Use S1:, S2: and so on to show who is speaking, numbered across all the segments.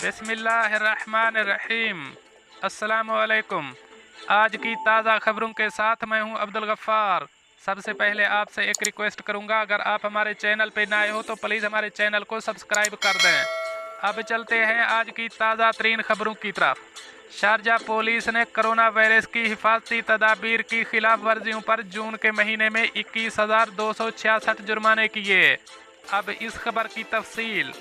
S1: बिस्मिल्लाहिर्रहमानिर्रहीम। अस्सलामुअलैकुम। आज की ताज़ा खबरों के साथ मैं हूं अब्दुल गफ्फार। सबसे पहले आपसे एक रिक्वेस्ट करूंगा, अगर आप हमारे चैनल पे नए हो तो प्लीज़ हमारे चैनल को सब्सक्राइब कर दें। अब चलते हैं आज की ताज़ा तरीन खबरों की तरफ। शारजा पुलिस ने कोरोना वायरस की हिफाजती तदाबीर की खिलाफ वर्जियों पर जून के महीने में 21,266 जुर्माने किए। अब इस खबर की तफसील।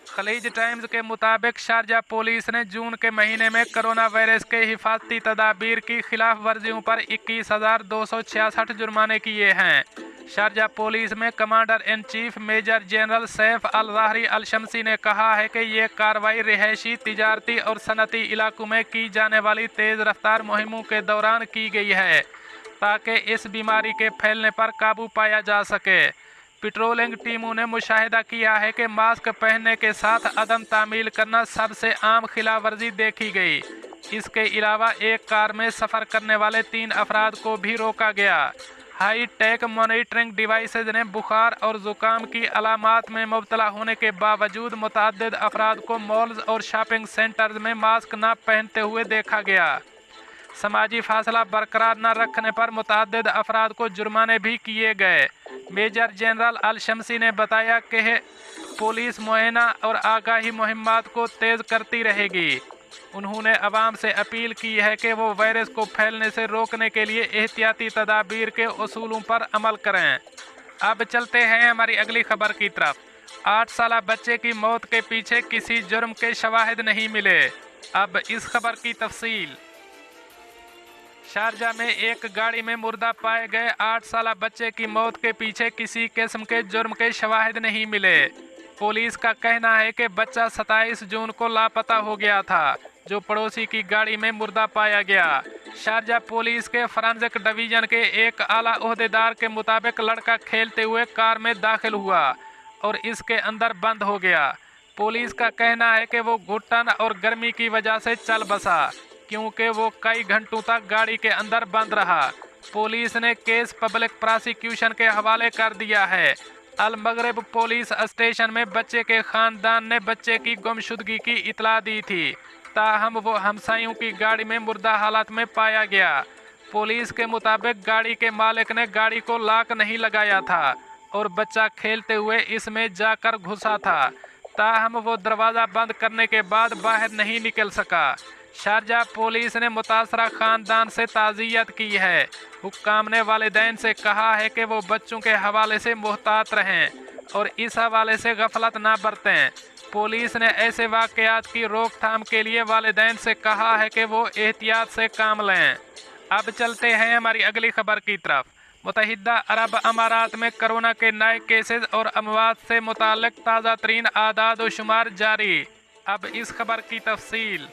S1: खलीज टाइम्स के मुताबिक शारजा पुलिस ने जून के महीने में कोरोना वायरस के हिफाजती तदाबीर की खिलाफ वर्जियों पर 21,266 जुर्माने किए हैं। शारजा पुलिस में commander in chief major general Saif al Zahri al Shamsi ने कहा है कि ये कार्रवाई रिहायशी, तिजारती और सनती इलाकों में की जाने वाली तेज़ रफ्तार मुहिमों के दौरान की गई है ताकि इस बीमारी के फैलने पर काबू पाया जा सके। पेट्रोलिंग टीमों ने मुशाहिदा किया है कि मास्क पहनने के साथ अदम तामील करना सबसे आम खिलाफवर्जी देखी गई। इसके अलावा एक कार में सफ़र करने वाले 3 अफराद को भी रोका गया। हाई टेक मॉनिटरिंग डिवाइसेज ने बुखार और ज़ुकाम की अलामात में मुब्तला होने के बावजूद मुतअद्दिद अफराद को मॉल्स और शॉपिंग सेंटर्स में मास्क न पहनते हुए देखा गया। समाजी फासला बरकरार न रखने पर मुतअद्दिद अफराद को जुर्माने भी किए गए। मेजर जनरल अल शमसी ने बताया कि पुलिस मुआयना और आगाही मुहिम्मात को तेज़ करती रहेगी। उन्होंने अवाम से अपील की है कि वो वायरस को फैलने से रोकने के लिए एहतियाती तदाबीर के उसूलों पर अमल करें। अब चलते हैं हमारी अगली खबर की तरफ। 8 साला बच्चे की मौत के पीछे किसी जुर्म के शवाहिद नहीं मिले। अब इस खबर की तफसील। शारजा में एक गाड़ी में मुर्दा पाए गए 8 साला बच्चे की मौत के पीछे किसी किस्म के जुर्म के शवाहिद नहीं मिले। पुलिस का कहना है कि बच्चा 27 जून को लापता हो गया था, जो पड़ोसी की गाड़ी में मुर्दा पाया गया। शारजा पुलिस के फॉरेंसिक डिवीजन के एक आला ओहदेदार के मुताबिक लड़का खेलते हुए कार में दाखिल हुआ और इसके अंदर बंद हो गया। पुलिस का कहना है कि वो घुटन और गर्मी की वजह से चल बसा, क्योंकि वो कई घंटों तक गाड़ी के अंदर बंद रहा। पुलिस ने केस पब्लिक प्रोसिक्यूशन के हवाले कर दिया है। अल मगरिब पुलिस स्टेशन में बच्चे के खानदान ने बच्चे की गुमशुदगी की इतला दी थी, ताहम वो हमसायों की गाड़ी में मुर्दा हालत में पाया गया। पुलिस के मुताबिक गाड़ी के मालिक ने गाड़ी को लॉक नहीं लगाया था और बच्चा खेलते हुए इसमें जाकर घुसा था, ताहम वो दरवाज़ा बंद करने के बाद बाहर नहीं निकल सका। शारजा पुलिस ने मुतासरा खानदान से ताज़ियत की है। हुक्काम ने वालिदैन से कहा है कि वो बच्चों के हवाले से मुहतात रहें और इस हवाले से गफलत ना बरतें। पुलिस ने ऐसे वाक़यात की रोकथाम के लिए वालिदैन से कहा है कि वो एहतियात से काम लें। अब चलते हैं हमारी अगली खबर की तरफ। मुत्तहिदा अरब अमारात में कोरोना के नए केसेस और अमवात से मुताल्लिक़ ताज़ा तरीन आदाद व शुमार जारी। अब इस खबर की तफसील।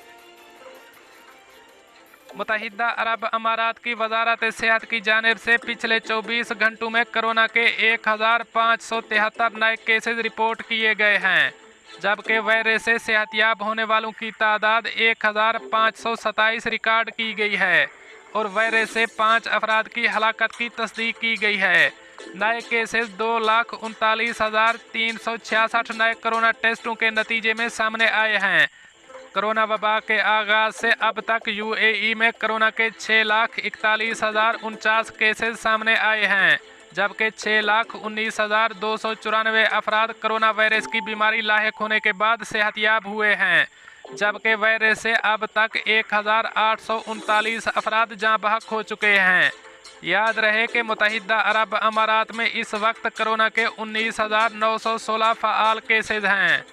S1: मुत्तहिदा अरब अमारात की वजारत सेहत की जानिब से पिछले 24 घंटों में कोरोना के 1573 नए केसेस रिपोर्ट किए गए हैं, जबकि वायरस से सेहतयाब होने वालों की तादाद 1527 रिकॉर्ड की गई है और वायरस से 5 अफराद की हलाकत की तस्दीक की गई है। नए केसेस 2,39,366 नए कोरोना टेस्टों के नतीजे में सामने आए हैं। कोरोना वबा के आगाज़ से अब तक यूएई में कोरोना के 6,41,049 केसेस सामने आए हैं, जबकि 6,19,294 अफराद कोरोना वायरस की बीमारी लाहिक होने के बाद सेहतयाब हुए हैं, जबकि वायरस से अब तक 1,839 अफराद जाँ बहक हो चुके हैं। याद रहे कि मुत्तहिदा अरब अमारात में इस वक्त कोरोना के 19,916 फ़आल केसेज हैं।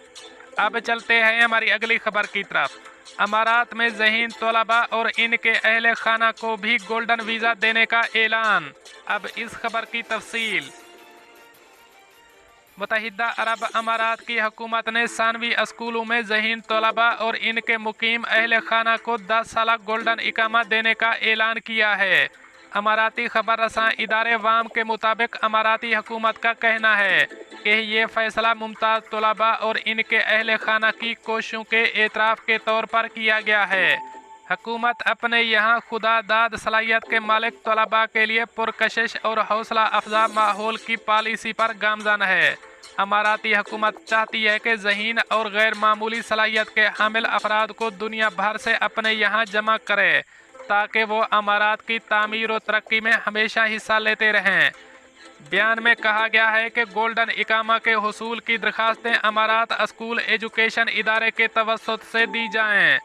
S1: अब चलते हैं हमारी अगली खबर की तरफ। अमारात में ज़हीन तलबा और इनके अहले खाना को भी गोल्डन वीज़ा देने का ऐलान। अब इस खबर की तफसील। मुत्तहिदा अरब अमारात की हुकूमत ने सानवी स्कूलों में ज़हीन तलबा और इनके मुकीम अहले खाना को 10 साल गोल्डन इकामा देने का ऐलान किया है। अमाराती खबर रसां इदारे वाम के मुताबिक अमाराती हुकूमत का कहना है कि ये फ़ैसला मुमताज़ तलबा और इनके अहले खाना की कोशिशों के एतराफ़ के तौर पर किया गया है। हुकूमत अपने यहाँ खुदादाद सलाहियत के मालिक तलबा के लिए पुरकशिश और हौसला अफजा माहौल की पॉलिसी पर गामज़न है। अमाराती हुकूमत चाहती है कि ज़हीन और गैर मामूली सलाहियत के हामिल अफराद को दुनिया भर से अपने यहाँ जमा करे ताकि वो अमारात की तामीर और तरक्की में हमेशा हिस्सा लेते रहें। बयान में कहा गया है कि गोल्डन इकामा के हुसूल की दरखास्तें अमारात स्कूल एजुकेशन इदारे के तवस्सुत से दी जाएं।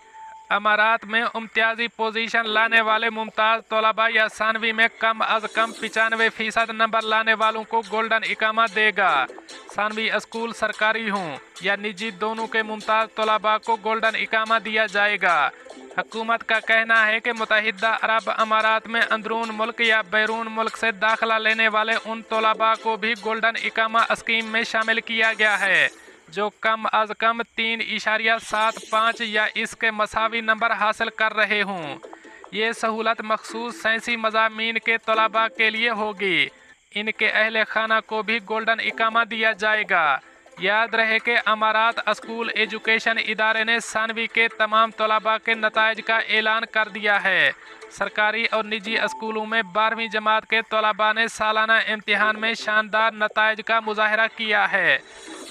S1: अमारात में इम्तियाजी पोजीशन लाने वाले मुमताज़ तलबा या सानवी में कम अज़ कम 95% नंबर लाने वालों को गोल्डन इकामा देगा। सानवी स्कूल सरकारी हों या निजी, दोनों के मुमताज़ तलबा को गोल्डन इकामा दिया जाएगा। हुकूमत का कहना है कि मुत्तहिदा अरब अमारात में अंदरून मुल्क या बैरून मुल्क से दाखिला लेने वाले उन तलबा को भी गोल्डन इकामा स्कीम में शामिल किया गया है जो कम अज़ कम 3.75 या इसके मसावी नंबर हासिल कर रहे हों। ये सहूलत मखसूस साइंसी मज़ामीन के तलबा के लिए होगी। इनके अहले खाना को भी गोल्डन इकामा दिया जाएगा। याद रहे कि अमारात स्कूल एजुकेशन इदारे ने सानवी के तमाम तलबा के नताइज का ऐलान कर दिया है। सरकारी और निजी स्कूलों में 12वीं जमात के तलबा ने सालाना इम्तिहान में शानदार नताइज का मुजाहरा किया है।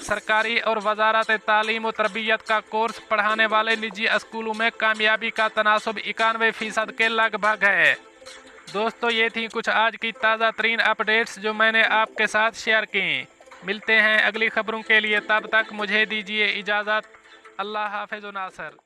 S1: सरकारी और वजारत तालीम और तरबियत का कोर्स पढ़ाने वाले निजी स्कूलों में कामयाबी का तनासब 91% के लगभग है। दोस्तों, ये थी कुछ आज की ताज़ा तरीन अपडेट्स जो मैंने आपके साथ शेयर की। मिलते हैं अगली खबरों के लिए, तब तक मुझे दीजिए इजाज़त। अल्लाह हाफ़िज़ नासर।